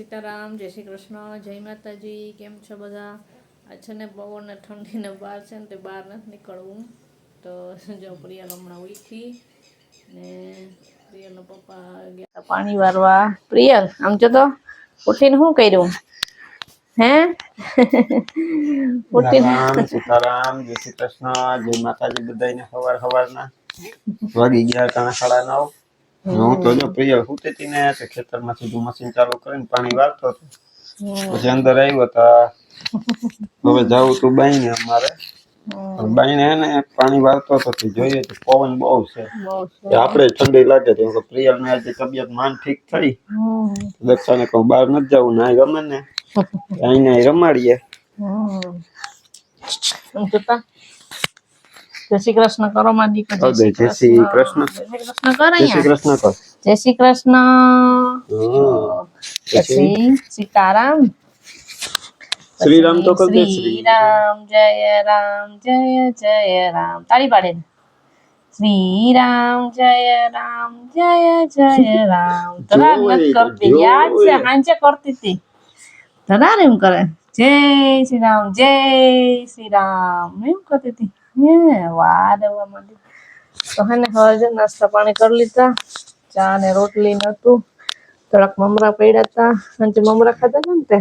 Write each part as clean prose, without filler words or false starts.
સીતારામ, જય શ્રી કૃષ્ણ, જય માતાજી. કેમ છો બધા? આ છે ને પવન ને ઠંડી ને બહાર છે ને તે બહાર નથી નીકળવું. તો જો પ્રિયલ હમણાં ઉઠી ને પ્રિયલના પપ્પા ગયા પાણી વારવા. પ્રિયલ આમ જો તો ઉઠીને શું કર્યું હે? ઉઠીને સીતારામ, જય શ્રી કૃષ્ણ, જય માતાજી બધાને. સવારના વાગી ગયા 9:30. હું તો જો પ્રિયલ સુતી હતી ને તે ખેતરમાંથી સીધું મશીન ચાલુ કરીને પાણી વાળતો હતો. પછી અંદર આવ્યો તા હવે જાવું તું બાઈને અમારે બાઈને હે ને પાણી વાળતો હતો જોઈએ તો પવન બહુ છે. આપણે ઠંડી લાગે તો પ્રિયલ ને આજે તબિયત માન ઠીક થઈ. દક્ષાને કહું બહાર નથી જવું ના ગમે ને અહીંયા રમાડીએ. જય શ્રી કૃષ્ણ કરો માં દીકરા. જય શ્રી કૃષ્ણ. જય શ્રી કૃષ્ણ કરો. જય શ્રી કૃષ્ણ. જય શ્રી સીતારામ. શ્રી રામ તો કર દે. શ્રી રામ જય રામ. તાળી પાડે. શ્રી રામ જય રામ. તરા મત કરતી યાદ છે હાંચે કરતી હતી. તરા એમ કરે જય શ્રી રામ એમ કરતી હતી. વાહ દેવા માંડી. તો હે ને હવે નાસ્તા પાણી કરી લીધા. ચા ને રોટલી નતું. થોડાક મમરા પડ્યા હતા. સાંજે મમરા ખાધા હતા ને તે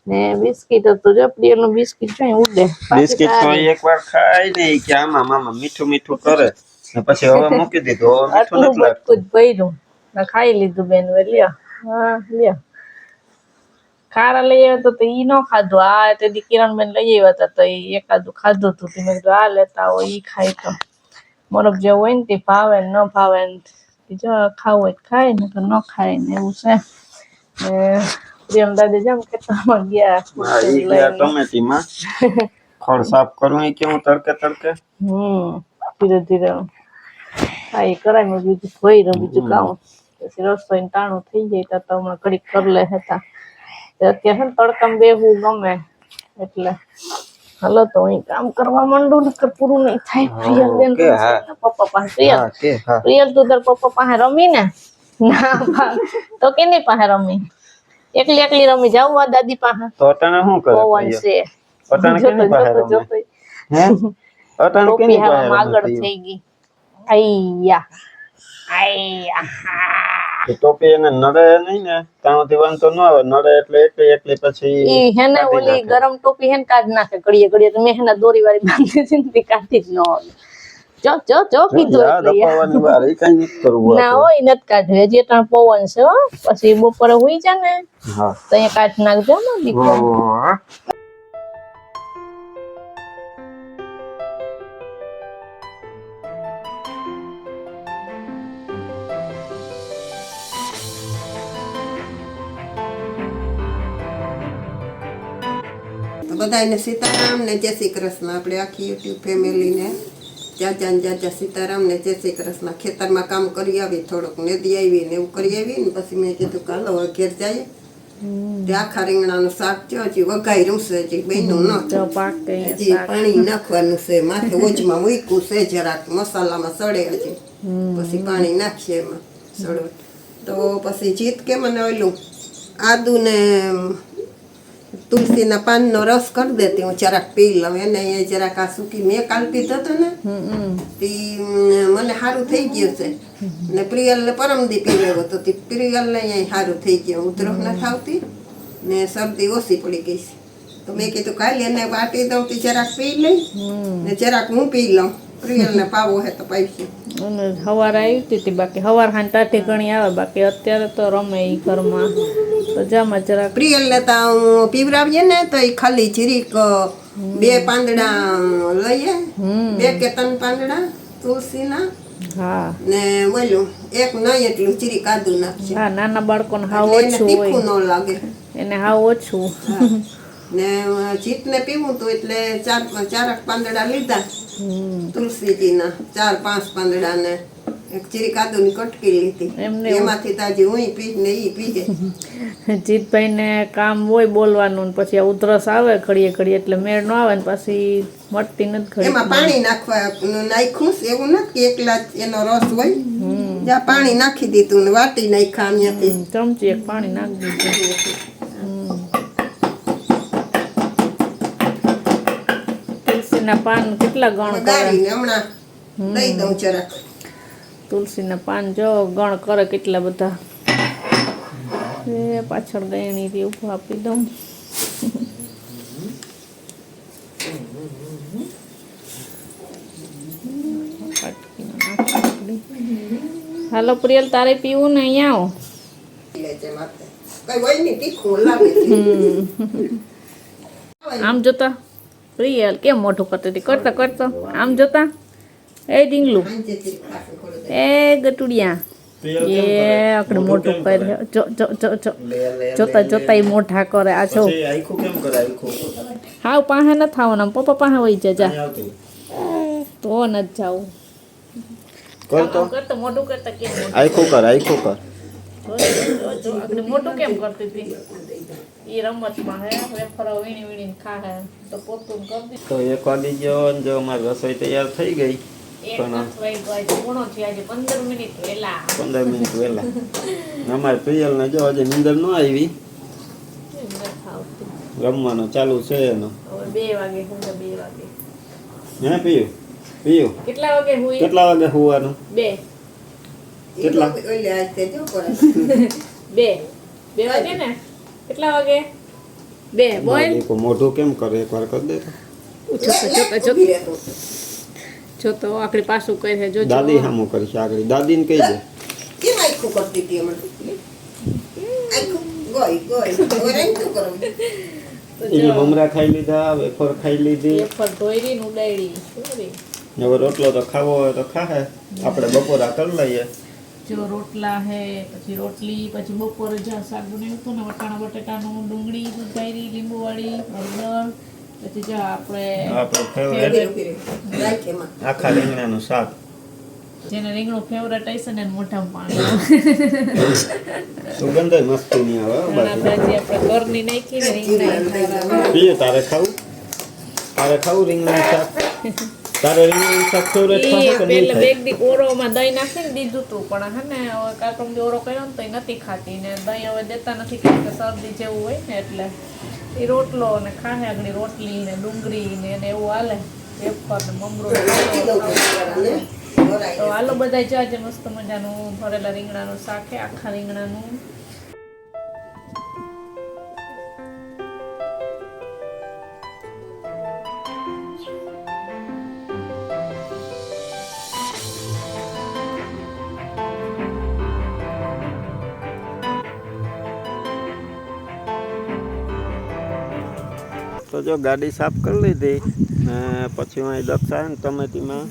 ને બિસ્કિટ હતું. જો પ્રિયલ નું બિસ્કિટ છે ઉડે. બિસ્કિટ તો એકવાર ખાઈ ને કે આમાં મામા મીઠું મીઠું કરે ને પછી હવે મૂકી દીધું. મીઠું નથી લાગતું. ભર્યું ને ખાઈ લીધું બેન. લ્યો હા લ્યો. ખારા લઈ આવ્યા તો ઈ ન ખાધું. આ તે દી કિરણબેન લઈ આવ્યા હતા તો ઈ એકાદું ખાધું હતું. મેં કીધું આ લેતા હોય ઈ ખાય તો મોરબ જેવું હોય ને તે ભાવે ને ન ભાવે ને જો ખાવું હોય ખાય ને તો ન ખાય ને એવું છે. પ્રિયમ દાદી જેમ ખેતરમાં ગયા ટમેટીમાં ખડ સાફ કરવું એ કેવું તડકે ધીરે ધીરે હા એ કરાય. મેં બીજું ધોઈ રહ્યું બીજું કામ પછી રસોઈ ટાણું થઈ જાય તો હમણાં ઘડીક કરી લે હતા. અત્યારે ને તડકામાં બેહવું ગમે એટલે હાલો તો હું કામ કરવા માંડું ને પૂરું નહીં થાય. પ્રિયલ બેન પપ્પા પાસે પ્રિયલ તું તાર પપ્પા પાસે રમી ને ના તો કેની પાસે રમી? એકલી એકલી રમી જાવ દાદી પાસે. તો અટાણે શું કરે? પવન છે અટાણે કેની પાસે રમે? હે અટાણે કેની પાસે રમે? આગળ થઈ ગઈ. આયા ટોપી એને નડે નહીં ને ત્યાંથી વાંધો ન આવે. નડે એટલે એકલી પછી ઈ હેને ઓલી ગરમ ટોપી હેને કાઢ નાખે ઘડીએ ઘડીએ. તો મેં હેને દોરી વાળી બાંધી દીધી કાઢી જ ન આવે. જો કીધું એટલે ના હોય નથી કાઢવી. હજી ત્યાં પવન છે હો. પછી બપોરે હુઈ જા ને તો અહીંયા કાઢી નાખજો ને દીકરો. બધાને સીતારામ ને જય શ્રી કૃષ્ણ. આપણે આખી યુટ્યુબ ફેમિલીને જાજા સીતારામ ને જય શ્રી કૃષ્ણ. ખેતરમાં કામ કરી આવી થોડુંક નદી આવી ને એવું કરી આવી ને પછી મેં કીધું કાલો ઘેર જાય. તે આખા રીંગણાનું શાક જો હજી વઘાર્યું છે. હજી બન્યું ન હજી પાણી નાખવાનું છે. માથે ઓજમાં મૂક્યું છે જરાક મસાલામાં સડે હજી પછી પાણી નાખીએ એમાં સડો તો પછી જીત કે મને ઓલું આદુ ને તુલસીના પાનનો રસ કરી દેતી હું જરાક પી લઉં. એને જરાક આ સૂકી મેં કાલ પીધો હતો ને તે મને સારું થઈ ગયું છે. ને પ્રિયલને પરમદી પી લેવો તો પ્રિયલને અહીંયા સારું થઈ ગયું. ઉધરસ નથી આવતી ને શરદી ઓછી પડી ગઈ છે. તો મેં કીધું કાલે એને વાટી દઉં તો જરાક પી લઈ ને જરાક હું પી લઉં. પ્રિયલને પાવો હે તો પાઈશું. સવાર આવી હતી બાકી સવાર હાન ટાઢી ઘણી આવે બાકી અત્યારે તો રમે ઈ ઘરમાં. તો જામાં જરાક પ્રિયલને તો હું પીવરાવીએ ને તો એ ખાલી જીરીક 2 પાંદડા લઈએ 2 કે 3 પાંદડા તુલસીના ને ઓલું એક નહીં એટલું જીરીક આદુ નાખશે. હા નાના બાળકોને હાવ ઓછું તીખું ન લાગે એને હાવ ઓછું. ને જીતને પીવું તો એટલે 4 પાંદડા લીધા તુલસીજીના 4-5 પાંદડા ને એક ચીરી કાદુની કટકી લીધી. એમાંથી તાજી હું પી ને ઈ પીજે. જીતભાઈ ને કામ હોય બોલવાનું પછી ઉધરસ આવે ઘડીએ ઘડીએ એટલે મેળ ન આવે ને પછી મટતી નથી. એમાં પાણી નાખવા નાખ્યું એવું નથી કે એકલા એનો રસ હોય. જા પાણી નાખી દીધું ને વાટી નાખ્યા અહીંયાથી ચમચી એક પાણી નાખી દીધું. તુલસીના પાન કેટલા ગણ કરે. ગાળીને હમણાં દઈ દઉં જરાક. તુલસીના પાન જો ગણ કરે કેટલા બધા. એ પાછળ ગયણી થી ઉભા આપી દઉં. હાલો પ્રિયલ, તારે પીવું ને અહીંયા આવો. લેજે માથે કઈ હોય નહીં તીખું લાગે છે. આમ જોતા પ્રિયલ કેમ મોઢું કરતી હતી, કરતા કરતા આમ જોતા. એ ડીંગલું, સાંજેથી પાછું થોડું દઈ. એ ગટુડિયા, એ આકડે મોઢું કરે. જો જો જો જો જોતા જોતા ઈ મોઢા કરે. આ જો આખું કેમ કરે આખું હાવ પાસે ન થવાના, પપ્પા પાસે વહી જા. આવતું તો ન જાવું. કરતો કરતો મોઢું કરતા કેમ મોઢું? આખું કર આખું કર જો આકડે મોઢું કેમ કરતી હતી. ઈ રમતમાં હે વેફરો વીણી વીણીને ખાહે તો પોતું કરી દીધું. તો 1 વાગી ગયો અને જો અમારી રસોઈ તૈયાર થઈ ગઈ. એક નથ વાઈ ગયો, આજે પૂણો થયો, આજે 15 મિનિટ વહેલા. 15 મિનિટ વહેલા. અમારે પ્રિયલ ને જો હજી નીંદર ન આવી, એમ નથી આવતું. રમવાનું ચાલુ છે એનો. હવે 2 વાગે હું 2 વાગે. હે પીયું પીયું કેટલા વાગે હુઈ? કેટલા વાગે હોવાનું? 2 કેટલા? ઓલે આ તે જો કરે. 2 વાગે ને? કેટલા વાગે? 2 બોલ. દેખો મોઢું કેમ કરે એકવાર કરી દે તો. જોતા જોતા જોતો આકડી પાછું કહે છે. જો દાદી સામું કરીશ આગળ. દાદીને કહી દે. કેમ આખું કરતી હતી હમણાં? આખું ગોઈ ગોઈ ઓરેન્જ શું કરવું? એને મમરા ખાઈ લીધા, વેફર ખાઈ લીધી. વેફર ધોઈરી ને ઉડાડી. સોરી. હવે રોટલો તો ખાવો હોય તો ખાહે. આપણે બપોરા કરી લઈએ. જો રોટલા હે, પછી રોટલી, પછી બપોરે જ્યાં શાક બનાવ્યું હતું ને વટાણા બટેટાનું, ડુંગળી સુધારી, લીંબુવાળી, હળદર, પછી જો આપણે ફેવરેટ રાખ એમાં. આખા રીંગણાનું શાક. જેને રીંગણું ફેવરેટ હશે ને એને મોઢામાં પાણી સુગંધ મસ્તી નહીં આવે હો બાજુ. ભાજી આપણે ઘરની નાખી ને રીંગણા પીએ તારે ખાવું? તારે ખાવું રીંગણાનું શાક? તારે રીંગણાનું શાક ફેવરેટ ખાશે કે નહીં પેલા ખાય? બેગ દી ઓરોમાં દહીં નાખીને દીધું તું, પણ હે ને હવે કાકમ દી ઓરો કર્યો ને તો એ નથી ખાતી ને દહીં હવે દેતા નથી કારણ કે શરદી જેવું હોય ને એટલે એ રોટલો ને ખાહે આગળ રોટલી ને ડુંગળી ને એને એવું હાલે વેફર ને મમરો તો હાલો બધા જો આજે મસ્ત મજાનું ભરેલા રીંગણાનું શાક છે, આખા રીંગણાનું. તો જો ગાડી સાફ કરી લીધી ને પછી હું અહીં દક્ષા ને ટમેટીમાં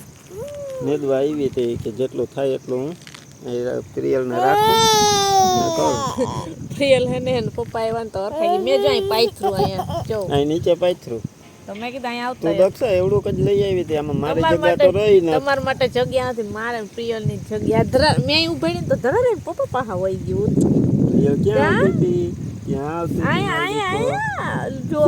નેદવા આવી હતી કે જેટલું થાય એટલું હું પ્રિયલને રાખું ને કરું. પ્રિયલ હે ને પપ્પા આવ્યા ને તો અરખાઈ મેં જો અહીં પાથરું અહીંયા જો અહીં નીચે પાથરું. તો મેં કીધું અહીંયા તું આવતા દક્ષા એવડું જ લઈ આવી હતી. આમાં મારી જગ્યા તો રહી ને. તમારા માટે જગ્યા નથી, મારે પ્રિયલની જગ્યા ધરા મેં ઉભી ને તો ધરા રે પપ્પા પાહા વહી ગયું. પ્રિયલ ક્યાં આવતી હતી? ક્યાં આવતી હતી? આયા જો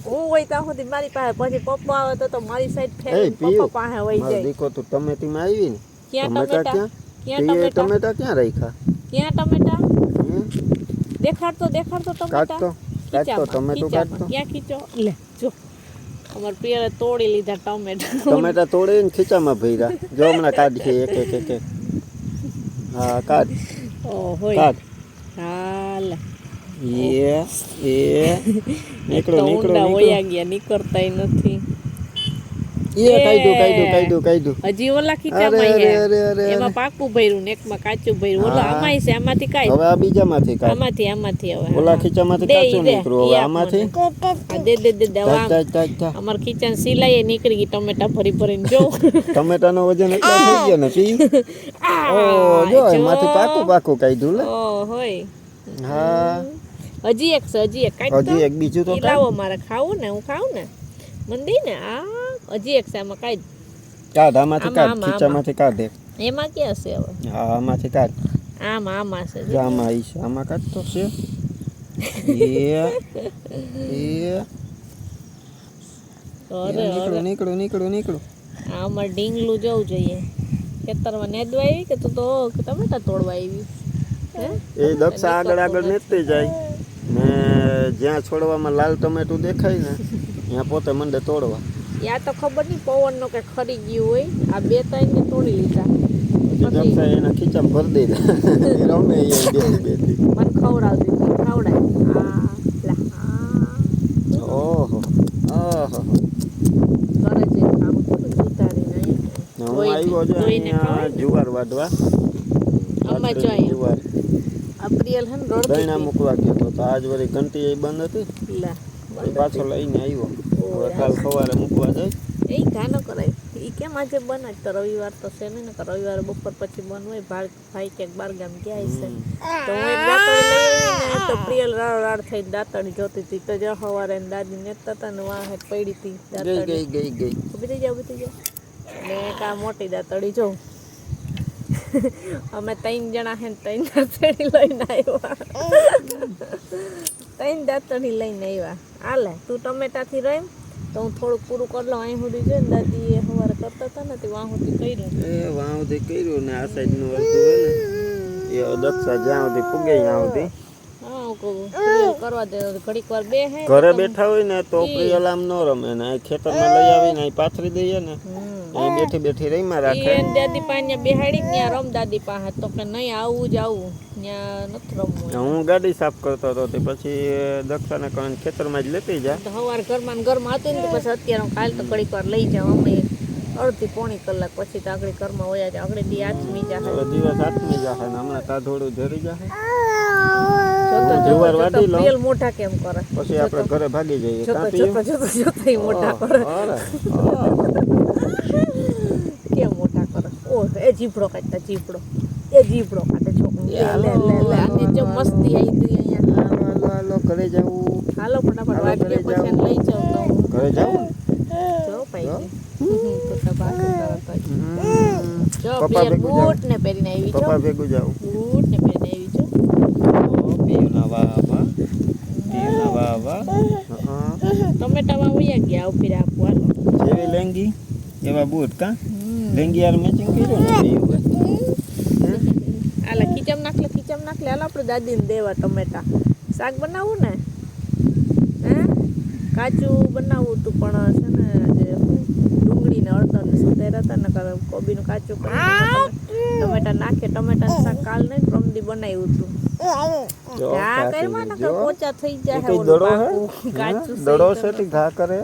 હું હોય ત્યાં સુધી મારી પાસે, પછી પપ્પા આવે તો મારી સાઈડ એ ફેરવીને પીયું, પપ્પા પાસે વહી મારો જાય. દીકરો તું ટમેટીમાં આવી ને. ક્યાં ટમેટા ટમેટા? ક્યાં? ક્યાં પ્રિયે ટમેટા? ટમેટા ક્યાં રાખ્યા? ક્યાં ટમેટા? હમ? દેખાડતો ટમેટા. કાઢતો કાઢતો ટમેટું કાઢતો. ક્યાં ખીચો લે જો અમાર પ્રિયરે તોડી લીધા ટમેટા. ટમેટા તોડીને ખીચામાં ભર્યા. જો હમણાં કાઢીએ એક એક એક એક. હા કાઢ ઓ હોય કાઢ. હાલ એ નીકળો નીકળો ઊંડા નીકળો. વયા ગયા, નીકળતાય નથી. એ કાઢ્યું. હજી ઓલા અરે ખીચામાં અરે હે. અરે અરે એમાં પાકું ભર્યું ને એકમાં કાચું ભર્યું. ઓલો હા. આમાંય છે, આમાંથી કાઢ. હવે આ બીજામાંથી કાઢ. આમાંથી હવે ઓલા ખીચામાંથી દે, કાચું દે, નીકળ્યું. હવે ઈ આપ આમાંથી મને. આ દે હવે આમ અમાર ખીચાની સિલાઈ નીકળી ગઈ ટમેટા ભરી ભરીને જો. ટમેટાનો વજન એટલો થઈ ગયો ને પી. ઓ જો એમાંથી પાકું કાઢ્યું લે. ઓ હોય હા હજી એક છે, હજી એક કાઢ તો. હજી એક બીજું તો ઈ લાવો મારે ખાવું ને, હું ખાવું ને મંદી ને. આ હજી એક છે, આમાં કાઢ. કાઢ આમાંથી કાઢ. આમાં. ખીચામાંથી કાઢ એક. એમાં ક્યાં છે હવે? હા આમાંથી કાઢ. આમાં છે જો. જો આમાં ઈ છે. આમાં કાઢતો છે. અરે નીકળું. આ અમારે ઢીંગલું જવું જોઈએ. ખેતરમાં નેદવા આવી કે તું તો ટમેટા તોડવા આવી હે એ દક્ષા આગળ આગળ નેતતી જાય ને જ્યાં છોડવામાં લાલ ટમેટું દેખાય ને ત્યાં પોતે મંડે તોડવા. યા તો ખબર નહીં પવનનો કે ખરી ગયું હોય આ બે ત્રણ ને તોડી લીધા દક્ષા એના ખીચામાં ભરી દે રમે એ બેઠી બેઠી. મને ખવડાવતી હતી ખવડાય ઓહો ઓહો ઘરે જઈને કામ કરું ઉતારીને હું આવ્યો છું અહીંયા જુવાર વાઢવા. અમે જો અહીંયા જુવાર આ પ્રિયલ હે ને રડતી દહીણા મૂકવા ગયો હતો તો આજ વળી ઘંટી એ બંધ હતી હતી. લે એ પાછો લઈને આવ્યો. હવે કાલ સવારે મૂકવા જાય. એ ગાનો કરાય એ કેમ આજે બનાજ તો રવિવાર તો છે ને કે રવિવારે બપોર પછી બંધ હોય ભાઈ ક્યાંક બાર ગામ ગયા છે તો હું એક દાંતડી લઈ આવી ને તો પ્રિયલ રાડ થઈ દાંતડી જોતી હતી તો જો સવારે દાદી નેતા હતા ને વાહ પડી હતી ગઈ દાંતડી ગઈ ગઈ ગઈ ઊભી થઈ જાઓ ને કા મોટી દાંતડી જો અમે 3 જણા હે ને 3 દાંતડી લઈને આવ્યા 3 દાંતડી લઈને આવ્યા હાલે તું ટમેટાથી રહી તો હું થોડુંક પૂરું કરી લઉં અહીં સુધી છે ને દાદી એ સવારે કરતા હતા ને તે વાં સુધી કર્યું એ વાં સુધી કર્યું ને આ સાઈડનું અડધું હોય ને એ દક્ષા જ્યાં સુધી પૂગે ત્યાં સુધી હા હું કહું પ્રિયલ કરવા દે ઘડીક વાર બે હે ઘરે બેઠા હોય ને તો પ્રિયલ આમ ન રમે ને અહીં ખેતરમાં લઈ આવીને અહીં પાથરી દઈએ ને અહીં બેઠી બેઠી રહીમાં રાખે. એ દાદી પાસે બેહાડી ત્યાં રમ દાદી પાસે તો કે નહીં આવું જ આવું ત્યાં નથી રમવું હું ગાડી સાફ કરતો હતો તે પછી દક્ષાને કરીને ખેતરમાં જ લેતી જા. તો સવાર ઘરમાં ને ઘરમાં હતી ને તો પછી અત્યારે હું કાલ તો ઘડીક વાર લઈ જાઉં અમે અડધી પોણી કલાક પછી તો આગળ ઘરમાં વયા જાય આગળ દી આથમી જાય હવે દિવસ આથમી જાહે ને હમણાં તાધોડું ઝરી જાહે. જોતો જુવાર વાટી લઉં. પ્રિયલ મોઢા કેમ કરે પછી આપણે ઘરે ભાગી જઈએ. જોતો કાપીએ. જોતો જોતો જોતો ઈ મોઢા કરે અરે, કેમ મોઢા કરે ઓ એ જીભડો કાઢતા જીભડો એ જીભડો કાઢે છોકરો લે લે લે લે આને જો મસ્તી આવી હતી અહીંયા હાલો હાલો હાલો ઘરે જવું. હાલો ફટાફટ વાગ્યે પછી એને લઈ જાઉં તો ઘરે જાવું જો ભાઈ તો તબાક કરતા જો પપ્પા પ્રિયલ ભેગું બૂટ ને પહેરીને આવી છો પપ્પા ભેગું જાવું. બૂટ ને પહેરીને આવી છો પીયુના વાહ વાહ પીયુના વાહ વાહ. ટમેટામાં વયા ગયા ઉભી રાખવું હાલો જેવી લેંગી એવા બૂટ કા લેંગી યાર મેચિંગ કર્યું ને પીયું. હાલે ખીચમ નાખ લે હાલો આપણે દાદીને દેવા ટમેટા શાક બનાવવું ને હે કાચું બનાવવું તું પણ છે ને જે ડુંગળી ને અડદર ને સુધાર્યા હતા ને કોબીનું કાચું કરીને ટમેટા નાખે ટમેટાનું શાક કાલ નહીં પ્રમદી બનાવ્યું હતું ઘા કર્યા ને કે પોચા થઈ જાય ઓલું પાકું કાચું દડો છે તે ઘા કરે.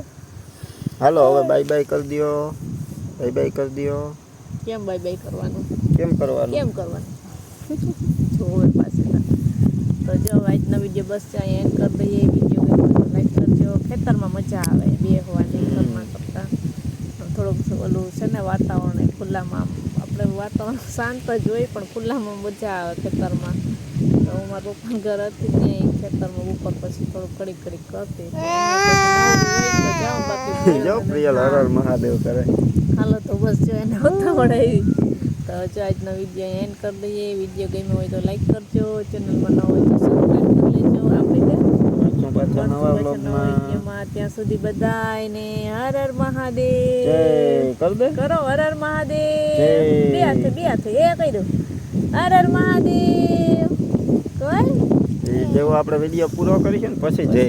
હાલો હવે બાય બાય કરી દ્યો. બાય બાય કરી દ્યો. કેમ બાય બાય કરવાનું કેમ કરવાનું કેમ કરવાનું જોવે પાસે તો જો આજનો વિડીયો બસ છે અહીંયા એન્ડ કરી દઈએ વિડીયો લાઈક કરજો ખેતરમાં મજા આવે બેહવાની ઘરમાં કરતા થોડુંક ઓલું છે ને વાતાવરણ એ ખુલ્લામાં આપણે વાતાવરણ શાંત જ હોય પણ ખુલ્લામાં મજા આવે ખેતરમાં તો હું મારા પપ્પાના ઘર હતી ત્યાં ખેતરમાં ઉપર પછી થોડુંક કડીક કડીક કરતી જાઉં બાકી જો પ્રિયલ હર હર મહાદેવ કરે. હાલો તો બસ જો એને ઉતાવળાવી તો જો આજનો વિડીયો એન્ડ કરી દઈએ વિડીયો ગમ્યો હોય તો લાઈક કરજો ચેનલમાં ન હોય તો સબસ્ક્રાઈબ કરી લેજો આપણે પાછા નવા વ્લોગમાં વિડીયોમાં ત્યાં સુધી બધાયને હર હર મહાદેવ જય કર દે કરો હર હર મહાદેવ જય. બે હાથે એ કહી દો હર હર મહાદેવ કોઈ જેવો આપણે વિડીયો પૂરો કરીશું ને પછી જય